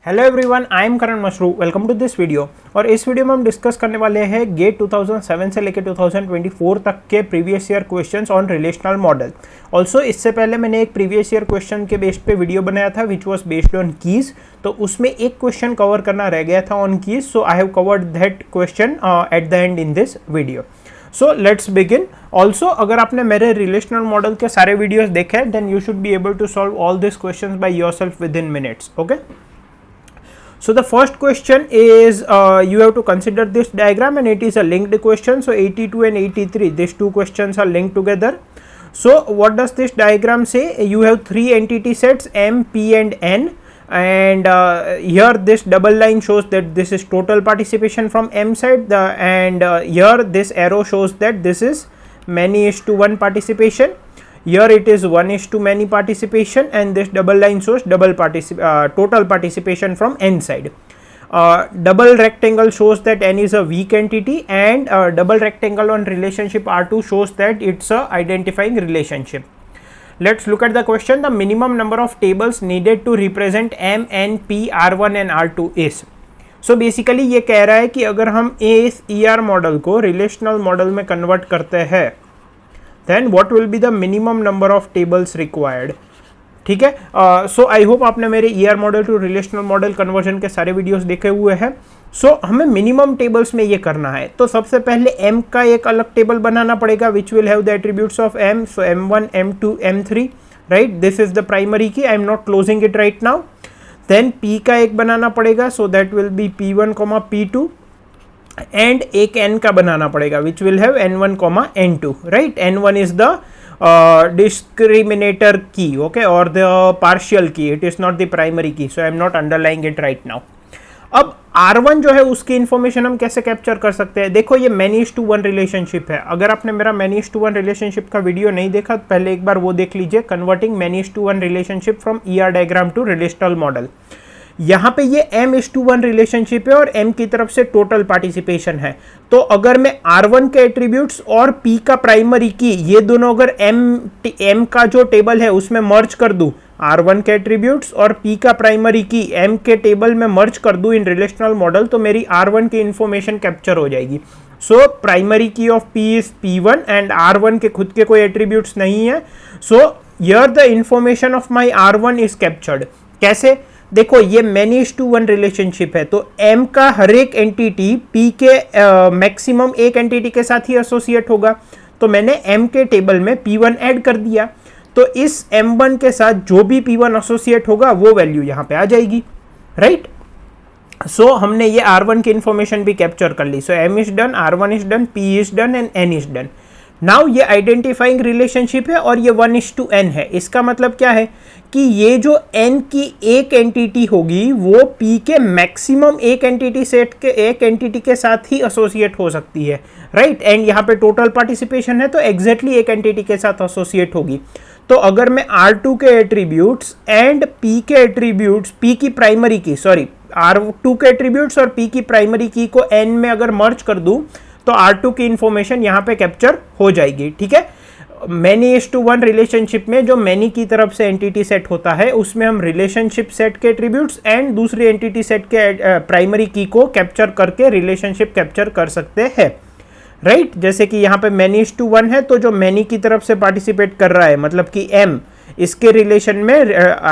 Hello everyone, I am Karan Mashru. Welcome to this video. और इस video में हम डिस्कस करने वाले हैं गेट 2007 से लेकर 2024 तक के previous year questions on relational model. Also इससे पहले मैंने एक प्रीवियस ईयर क्वेश्चन के बेस पे वीडियो बनाया था which was based on keys, तो उसमें एक क्वेश्चन कवर करना रह गया था on keys, so I have covered that question at the and in this video. So let's begin. Also अगर आपने मेरे रिलेशनल मॉडल के सारे वीडियोज देखे हैं then you should be able to solve all this questions by yourself within minutes. Okay, so the first question is you have to consider this diagram and it is a linked question. So 82 and 83, these two questions are linked together. So what does this diagram say? You have three entity sets M, P and N, and here this double line shows that this is total participation from M side, and here this arrow shows that this is many is to one participation. Here it is 1:many participation, and this double line shows total participation from N side. Double rectangle shows that N is a weak entity, and double rectangle on relationship R2 shows that it's a identifying relationship. Let's look at the question. The minimum number of tables needed to represent M, N, P, R1 and R2 is. So basically ये कह रहा है कि अगर हम इस ER model को relational model में कन्वर्ट करते हैं then what will be the minimum number of tables required. ठीक है, सो आई होप आपने मेरे ER model to relational model conversion के सारे वीडियोस देखे हुए हैं। सो हमें मिनिमम टेबल्स में ये करना है, तो सबसे पहले M का एक अलग टेबल बनाना पड़ेगा which will have the attributes of M. So M1, M2, M3, right, this is the primary key, I am not closing it right now. Then P का एक बनाना पड़ेगा, so that will be P1, P2, and एक n का बनाना पड़ेगा which will have n1, n2, right. n1 is the discriminator key, okay, or the partial key, it is not the primary key, so I am not underlying it right now. अब R1 जो है उसकी information हम कैसे capture कर सकते हैं? देखो ये many is to one relationship है। अगर आपने मेरा many is to one relationship का वीडियो नहीं देखा तो पहले एक बार वो देख लीजिए, converting many is to one relationship from ER diagram to relational model. यहाँ पे ये M:1 रिलेशनशिप है और M की तरफ से टोटल पार्टिसिपेशन है। तो अगर मैं R1 के एट्रीब्यूट्स और P का प्राइमरी की, ये दोनों अगर M का जो टेबल है उसमें मर्ज कर दूं, R1 के एट्रीब्यूट्स और P का प्राइमरी की M के टेबल में मर्ज कर दूं इन रिलेशनल मॉडल, तो मेरी R1 की इंफॉर्मेशन कैप्चर हो जाएगी। So primary key of P is P1 and R1 के खुद के कोई एट्रीब्यूट्स नहीं है, so here the information of my R1 is captured. कैसे? देखो ये many is to one relationship है, तो M का हर एक एंटिटी P के मैक्सिमम एक एंटिटी के साथ ही एसोसिएट होगा। तो मैंने M के टेबल में P1 ऐड कर दिया, तो इस M1 के साथ जो भी P1 एसोसिएट होगा वो वैल्यू यहाँ पे आ जाएगी, राइट। सो हमने ये R1 की इंफॉर्मेशन भी कैप्चर कर ली। सो M is done, R1 is done, P is done and N is done. Now ये आइडेंटिफाइंग रिलेशनशिप है और ये 1:n है। इसका मतलब क्या है कि ये जो n की एक एंटिटी होगी वो P के मैक्सिमम एक एंटिटी सेट के एक एंटिटी के साथ ही एसोसिएट हो सकती है, राइट। एंड यहाँ पे टोटल पार्टिसिपेशन है तो एग्जैक्टली एक एंटिटी के साथ एसोसिएट होगी। तो अगर मैं R2 के एट्रीब्यूट्स एंड P के एट्रीब्यूट्स, P की प्राइमरी की, सॉरी R2 के एट्रीब्यूट्स और P की प्राइमरी की को n में अगर मर्ज कर दूं तो R2 की इंफॉर्मेशन यहाँ पे कैप्चर हो जाएगी, ठीक है। many is to one relationship में जो many की तरफ से एंटिटी सेट होता है उसमें हम रिलेशनशिप सेट के एट्रीब्यूट्स एंड दूसरी एंटिटी सेट के प्राइमरी की को कैप्चर करके रिलेशनशिप कैप्चर कर सकते हैं, राइट। जैसे कि यहाँ पे many is to one है, तो जो many की तरफ से पार्टिसिपेट कर रहा है मतलब कि M, इसके रिलेशन में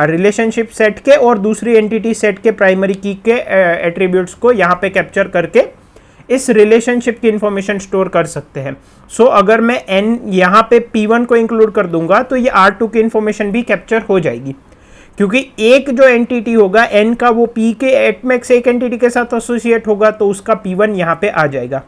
रिलेशनशिप सेट के और दूसरी एंटिटी सेट के प्राइमरी की के एट्रीब्यूट्स को यहाँ पे कैप्चर करके इस रिलेशनशिप की इंफॉर्मेशन स्टोर कर सकते हैं। सो अगर मैं n यहाँ पे P1 को इंक्लूड कर दूंगा तो ये R2 की इंफॉर्मेशन भी कैप्चर हो जाएगी, क्योंकि एक जो एंटिटी होगा n का वो P के एटमैक्स एक एंटिटी के साथ एसोसिएट होगा तो उसका P1 यहाँ पे आ जाएगा।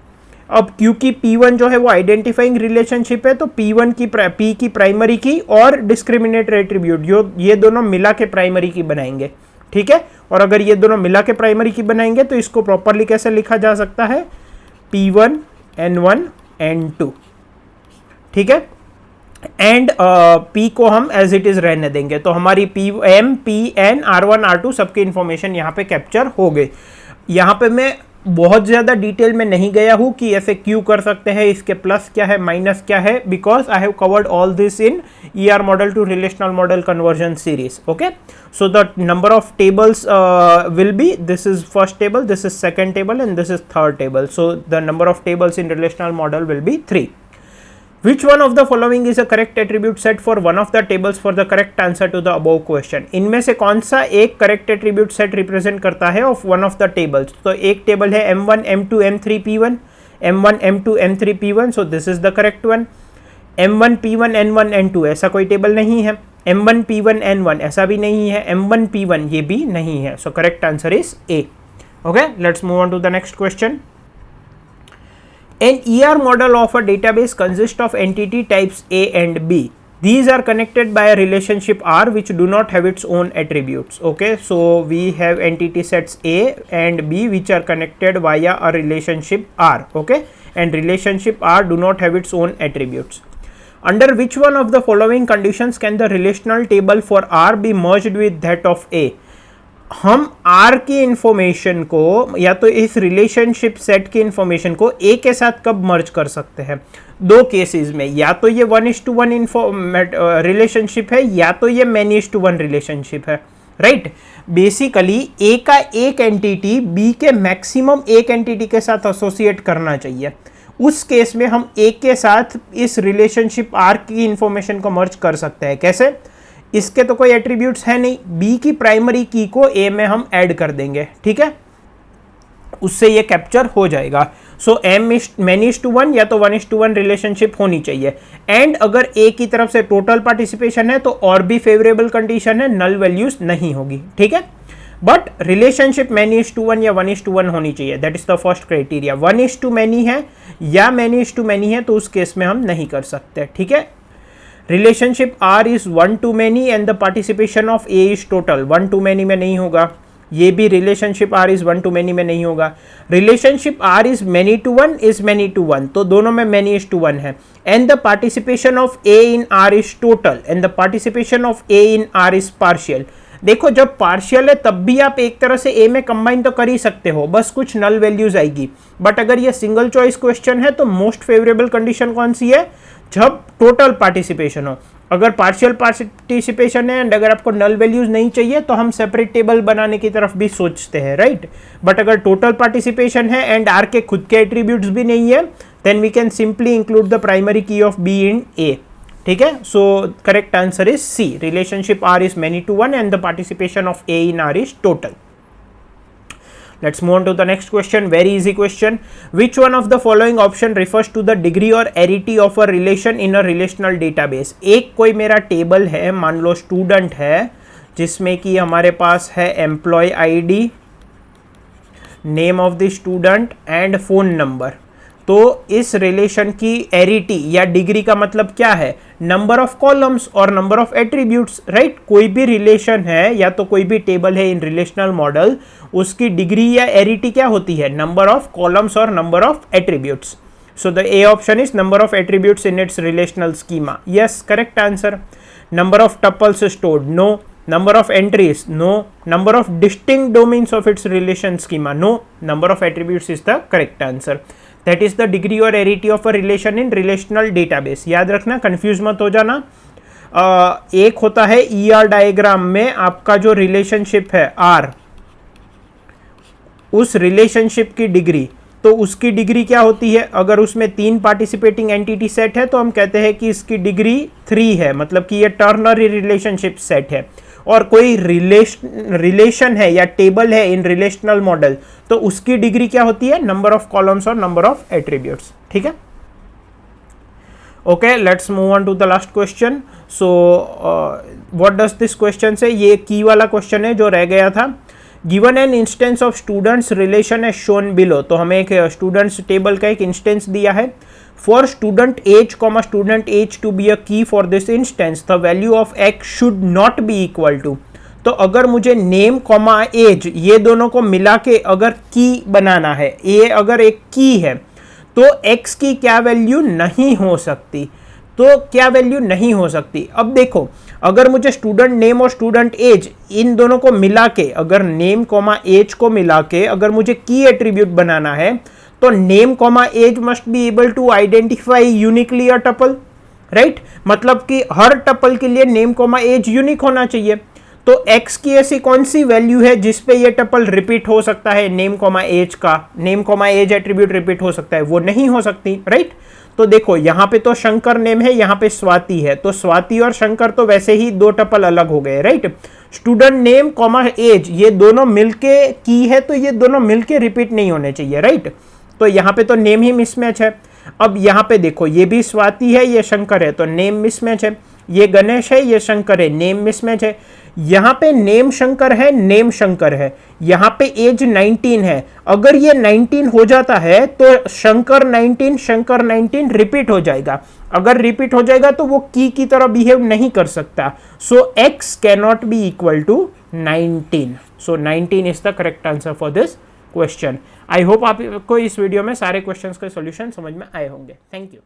अब क्योंकि P1 जो है वो आइडेंटिफाइंग रिलेशनशिप है तो P1 की P की प्राइमरी की और डिस्क्रिमिनेटर एट्रीब्यूट जो ये दोनों मिला के प्राइमरी की बनाएंगे, ठीक है। और अगर ये दोनों मिला के प्राइमरी की बनाएंगे तो इसको प्रॉपरली कैसे लिखा जा सकता है? P1 N1 N2, ठीक है। एंड P को हम एज इट इज रहने देंगे, तो हमारी M, P, N, R1, R2 सबकी इंफॉर्मेशन यहाँ पे कैप्चर हो गई। यहाँ पे मैं बहुत ज़्यादा डिटेल में नहीं गया हूँ कि ऐसे क्यों कर सकते हैं, इसके प्लस क्या है माइनस क्या है, because I have covered all this in ER model to relational model conversion series. Okay, so the number of tables will be, this is first table, this is second table, and this is third table. So the number of tables in relational model will be 3. Which one of the following is a correct attribute set for one of the tables for the correct answer to the above question? इनमें से कौन सा एक correct attribute set represent करता है of one of the tables? तो एक table है M1, M2, M3, P1, M1, M2, M3, P1, so this is the correct one. M1, P1, N1, N2 ऐसा कोई टेबल नहीं है. M1, P1, N1 ऐसा भी नहीं है. M1, P1 ये भी नहीं है. So correct answer is A. Okay, let's move on to the next question. An ER model of a database consists of entity types A and B. These are connected by a relationship R which do not have its own attributes. Okay, so we have entity sets A and B which are connected via a relationship R. Okay, and relationship R do not have its own attributes. Under which one of the following conditions can the relational table for R be merged with that of A? हम R की information को या तो इस relationship set की information को A के साथ कब मर्ज कर सकते हैं? दो केसेस में, या तो ये 1:1 रिलेशनशिप है या तो ये many:1 रिलेशनशिप है, राइट? बेसिकली A का एक एंटिटी B के मैक्सिमम एक एंटिटी के साथ एसोसिएट करना चाहिए. उस केस में हम A के साथ इस रिलेशनशिप R की इंफॉर्मेशन को मर्ज कर सकते हैं. कैसे? इसके तो कोई एट्रीब्यूट्स है नहीं, B की प्राइमरी की को A में हम ऐड कर देंगे, ठीक है, उससे ये कैप्चर हो जाएगा. सो many:1 या तो 1:1 रिलेशनशिप होनी चाहिए. एंड अगर A की तरफ से टोटल पार्टिसिपेशन है तो और भी फेवरेबल कंडीशन है, नल वैल्यूज नहीं होगी, ठीक है. बट रिलेशनशिप many:1 या 1:1 होनी चाहिए, that is the first criteria. 1:many है या many:many है तो उस केस में हम नहीं कर सकते, ठीक है. Relationship R is 1:many and the participation of A is total. 1:many में नहीं होगा. ये भी रिलेशनशिप R इज 1:many में नहीं होगा. Relationship R is many:1 is many:1, तो दोनों में many:1 है. And the participation of A in R is total and the participation of A in R is partial. देखो, जब पार्शियल है तब भी आप एक तरह से A में कंबाइन तो कर ही सकते हो, बस कुछ नल वैल्यूज आएगी. बट अगर ये सिंगल चॉइस क्वेश्चन है तो मोस्ट फेवरेबल कंडीशन कौन सी है? जब टोटल पार्टिसिपेशन हो. अगर पार्शियल पार्टिसिपेशन है एंड अगर आपको नल वैल्यूज नहीं चाहिए तो हम सेपरेट टेबल बनाने की तरफ भी सोचते हैं, राइट? बट अगर टोटल पार्टिसिपेशन है एंड R के खुद के एट्रीब्यूट्स भी नहीं है, then we can simply include the primary key of B in A, ठीक है. So correct answer is C. Relationship R is many:1 and the participation of A in R is total. Let's move on to the next question. Very easy question. Which one of the following option refers to the degree or arity of a relation in a relational database? एक कोई मेरा table है, मान लो student है, जिसमें कि हमारे पास है employee ID, name of the student and phone number. तो इस रिलेशन की एरिटी या डिग्री का मतलब क्या है? नंबर ऑफ कॉलम्स और नंबर ऑफ एट्रीब्यूट्स, राइट? कोई भी रिलेशन है या तो कोई भी टेबल है इन रिलेशनल मॉडल, उसकी डिग्री या एरिटी क्या होती है? नंबर ऑफ कॉलम्स और number of attributes. So the A option is number of attributes in its relational schema. Yes, correct answer. Number of tuples stored, no. Number of entries, no. Number of distinct domains of its relation schema, no. Number of attributes is the correct answer. That is the degree or arity of a relation in relational database. याद रखना, confuse मत हो जाना. एक होता है ER diagram में आपका जो रिलेशनशिप है R, उस रिलेशनशिप की डिग्री, तो उसकी डिग्री क्या होती है? अगर उसमें 3 पार्टिसिपेटिंग एंटिटी सेट है तो हम कहते हैं कि इसकी डिग्री 3 है, मतलब कि ये टर्नरी रिलेशनशिप सेट है. और कोई रिलेशन है या टेबल है इन रिलेशनल मॉडल, तो उसकी डिग्री क्या होती है? नंबर ऑफ कॉलम्स और नंबर ऑफ एट्रीब्यूट्स, ठीक है. Okay, let's move on to the last question. So what does this question say? ये की वाला क्वेश्चन है जो रह गया था. Given an instance of students relation as shown below. तो हमें एक स्टूडेंट्स टेबल का एक इंस्टेंस दिया है. For student age comma student age to be a key for this instance the value of X should not be equal to. तो अगर मुझे नेम कॉमा एज ये दोनों को मिला के अगर की बनाना है, ये अगर एक की है, तो एक्स की क्या वैल्यू नहीं हो सकती? तो क्या वैल्यू नहीं हो सकती? अब देखो, अगर मुझे स्टूडेंट नेम और स्टूडेंट एज इन दोनों को मिला के, अगर नेम कॉमा एज को मिला के अगर मुझे की एट्रीब्यूट बनाना है, तो name comma age must be able to identify uniquely a tuple, right. मतलब कि हर टपल के लिए नेम कॉमा एज यूनिक होना चाहिए। तो x की ऐसी कौन सी वैल्यू है जिसपे ये टपल रिपीट हो सकता है, नेम कॉमा एज का, name comma age attribute repeat हो सकता है, वो नहीं हो सकती, राइट। तो देखो यहां पे तो शंकर नेम है, यहां पे स्वाति है, तो स्वाति और शंकर तो वैसे ही दो टपल अलग हो गए, right. Student name comma age ये दोनों मिलके की है, तो ये दोनों मिलके रिपीट नहीं होने चाहिए, राइट। तो यहां पे तो नेम ही मिसमैच है। अब यहां पे देखो ये भी स्वाति है, ये शंकर है, तो नेम मिसमैच है। ये गणेश है, ये शंकर है, नेम मिसमैच है। यहां पे नेम शंकर है, नेम शंकर है, यहां पे एज 19 है। अगर ये 19 हो जाता है तो शंकर 19 रिपीट हो जाएगा। अगर रिपीट हो जाएगा तो वो की तरह बिहेव नहीं कर सकता। So x cannot be equal to 19। So 19 is the correct answer for this question. I hope आपको इस वीडियो में सारे क्वेश्चंस के सॉल्यूशन समझ में आए होंगे। Thank you.